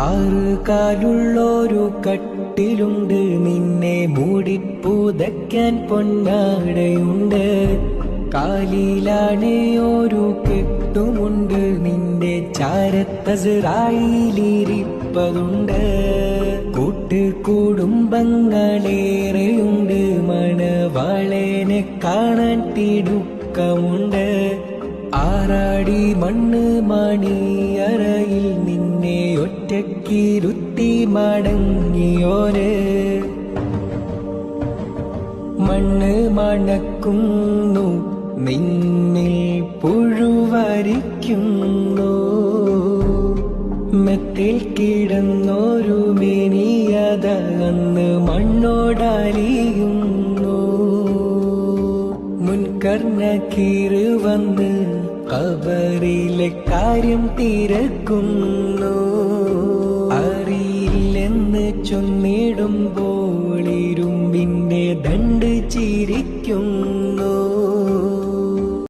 ആറ് കാലുള്ളൊരു കട്ടിലുണ്ട്, നിന്നെ മൂടിപ്പുതയ്ക്കാൻ പൊന്നാടയുണ്ട്. കാലിലാണ് ഒരു കെട്ടുമുണ്ട്, നിന്റെ ചാരത്തസിറായിലിരിപ്പതുണ്ട്. കൂട്ടുകുടുംബങ്ങളേറെയുണ്ട്, മണവാളനെ കാണാൻ തിടുക്കമുണ്ട്. ആറാടി മണ്ണ് മണിയറയിൽ നിന്നെ ഒറ്റക്കിരുത്തി മടങ്ങിയോര്. മണ്ണ് മണക്കുന്നു, നിന്നിൽ പുഴുവരിക്കുന്നു. മെത്തിൽ കിടന്നൊരു മേനിയതന്ന് മണ്ണോടലിയുന്നു. മുൻകർണക്കീർ വന്ന് ഖബറിലെ കാര്യം തിരക്കുന്നു. അറിയില്ലെന്ന് ചൊന്നിടുമ്പോൾ ഇരുമ്പിന്റെ ദണ്ട് ചിരിക്കുന്നു.